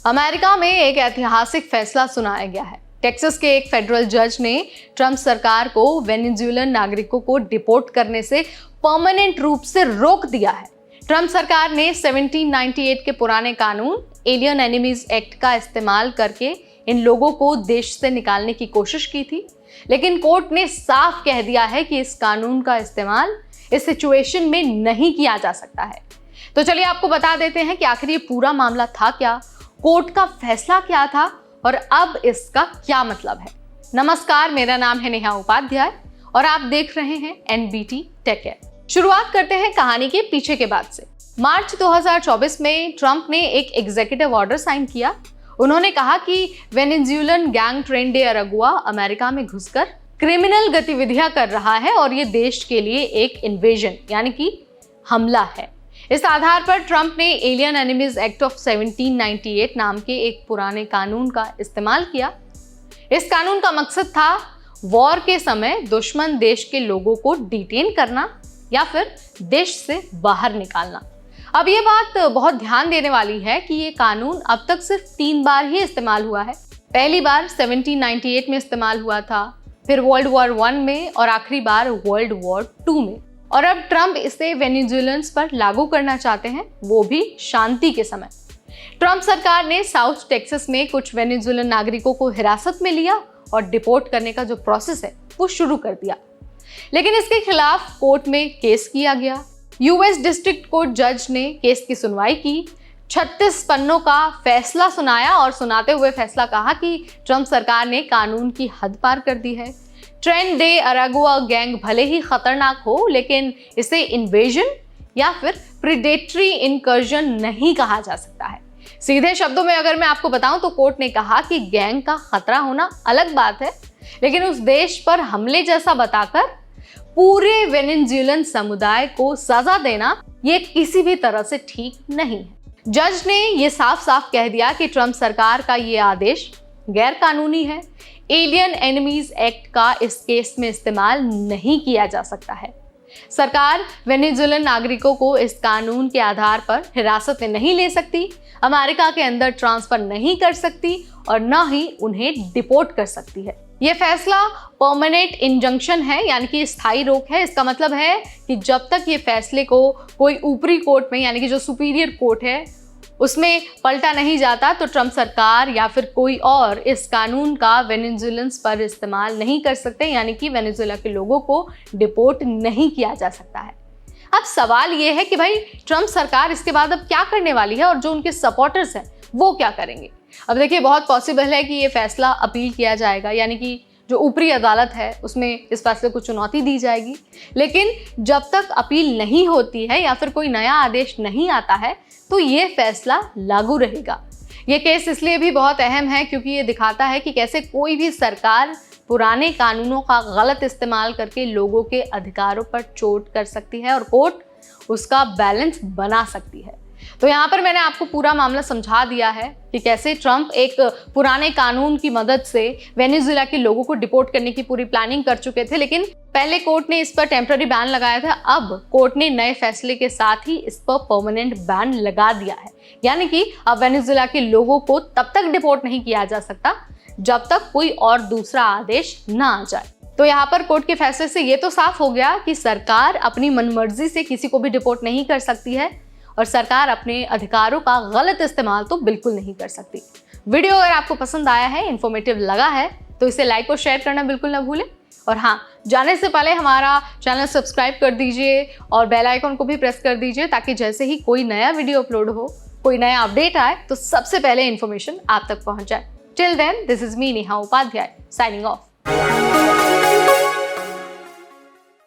America में एक ऐतिहासिक फैसला सुनाया गया है। टेक्सास के एक फेडरल जज ने ट्रंप सरकार को वेनेजुएलन नागरिकों को डिपोर्ट करने से परमानेंट रूप से रोक दिया है। ट्रंप सरकार ने 1798 के पुराने कानून एलियन एनिमीज एक्ट का इस्तेमाल करके इन लोगों को देश से निकालने की कोशिश की थी, लेकिन कोर्ट ने साफ कह दिया है कि इस कानून का इस्तेमाल इस सिचुएशन में नहीं किया जा सकता है। तो चलिए आपको बता देते हैं कि आखिर ये पूरा मामला था क्या, कोर्ट का फैसला क्या था और अब इसका क्या मतलब है। नमस्कार, मेरा नाम है नेहा उपाध्याय और आप देख रहे हैं एनबीटी टेक केयर। शुरुआत करते हैं कहानी के पीछे के बाद से। मार्च 2024 में ट्रंप ने एक एग्जीक्यूटिव ऑर्डर साइन किया। उन्होंने कहा कि Venezuelan gang Tren de Aragua America में घुसकर क्रिमिनल गतिविधियां कर रहा है और ये देश के लिए एक इन्वेजन यानी कि हमला है। इस आधार पर ट्रंप ने एलियन एनिमीज एक्ट ऑफ 1798 नाम के एक पुराने कानून का इस्तेमाल किया। इस कानून का मकसद था वॉर के समय दुश्मन देश के लोगों को डिटेन करना या फिर देश से बाहर निकालना। अब ये बात बहुत ध्यान देने वाली है कि ये कानून अब तक सिर्फ 3 बार ही इस्तेमाल हुआ है। पहली बार 1798 में इस्तेमाल हुआ था, फिर वर्ल्ड वॉर 1 में और आखिरी बार वर्ल्ड वॉर 2 में। और अब ट्रंप इसे वेनेजुएलन्स पर लागू करना चाहते हैं, वो भी शांति के समय। ट्रंप सरकार ने साउथ टेक्सास में कुछ वेनेजुएलन नागरिकों को हिरासत में लिया और डिपोर्ट करने का जो प्रोसेस है वो शुरू कर दिया, लेकिन इसके खिलाफ कोर्ट में केस किया गया। यूएस डिस्ट्रिक्ट कोर्ट जज ने केस की सुनवाई की, 36 पन्नों का फैसला सुनाया और सुनाते हुए फैसला कहा कि ट्रंप सरकार ने कानून की हद पार कर दी है। ट्रेन डे अरागुआ गैंग भले ही खतरनाक हो, लेकिन इसे इन्वेजन या फिर प्रीडेटरी इनकर्जन नहीं कहा जा सकता है। सीधे शब्दों में अगर मैं आपको बताऊं तो कोर्ट ने कहा कि गैंग का खतरा होना अलग बात है, लेकिन उस देश पर हमले जैसा बताकर पूरे वेनेजुएलन समुदाय को सजा देना ये किसी भी तरह से ठीक नहीं है। जज ने ये साफ साफ कह दिया कि ट्रंप सरकार का ये आदेश गैर कानूनी है। एलियन एनिमीज एक्ट का इस केस में इस्तेमाल नहीं किया जा सकता है। सरकार वेनेजुएलन नागरिकों को इस कानून के आधार पर हिरासत में नहीं ले सकती, अमेरिका के अंदर ट्रांसफर नहीं कर सकती और न ही उन्हें डिपोर्ट कर सकती है। यह फैसला परमानेंट इंजंक्शन है, यानी कि स्थायी रोक है। इसका मतलब है कि जब तक ये फैसले को कोई ऊपरी कोर्ट में यानी कि जो सुपीरियर कोर्ट है उसमें पलटा नहीं जाता, तो ट्रंप सरकार या फिर कोई और इस कानून का वेनेजुएलन्स पर इस्तेमाल नहीं कर सकते, यानी कि वेनेजुएला के लोगों को डिपोर्ट नहीं किया जा सकता है। अब सवाल ये है कि भाई ट्रंप सरकार इसके बाद अब क्या करने वाली है और जो उनके सपोर्टर्स हैं वो क्या करेंगे। अब देखिए, बहुत पॉसिबल है कि ये फैसला अपील किया जाएगा, यानी कि जो ऊपरी अदालत है उसमें इस फैसले को चुनौती दी जाएगी। लेकिन जब तक अपील नहीं होती है या फिर कोई नया आदेश नहीं आता है तो ये फैसला लागू रहेगा। ये केस इसलिए भी बहुत अहम है क्योंकि ये दिखाता है कि कैसे कोई भी सरकार पुराने कानूनों का गलत इस्तेमाल करके लोगों के अधिकारों पर चोट कर सकती है और कोर्ट उसका बैलेंस बना सकती है। तो यहाँ पर मैंने आपको पूरा मामला समझा दिया है कि कैसे ट्रंप एक पुराने कानून की मदद से वेनेजुएला के लोगों को डिपोर्ट करने की पूरी प्लानिंग कर चुके थे, लेकिन पहले कोर्ट ने इस पर टेम्पररी बैन लगाया था। अब कोर्ट ने नए फैसले के साथ ही इस पर परमानेंट बैन लगा दिया है, यानी कि अब वेनेजुएला के लोगों को तब तक डिपोर्ट नहीं किया जा सकता जब तक कोई और दूसरा आदेश ना आ जाए। तो यहाँ पर कोर्ट के फैसले से ये तो साफ हो गया कि सरकार अपनी मनमर्जी से किसी को भी डिपोर्ट नहीं कर सकती है और सरकार अपने अधिकारों का गलत इस्तेमाल तो बिल्कुल नहीं कर सकती। वीडियो अगर आपको पसंद आया है, इन्फॉर्मेटिव लगा है, तो इसे लाइक और शेयर करना बिल्कुल ना भूलें। और हाँ, जाने से पहले हमारा चैनल सब्सक्राइब कर दीजिए और बेल आइकन को भी प्रेस कर दीजिए, ताकि जैसे ही कोई नया वीडियो अपलोड हो, कोई नया अपडेट आए तो सबसे पहले इन्फॉर्मेशन आप तक पहुंच जाए। Till then, this is me Neha Upadhyay, signing of.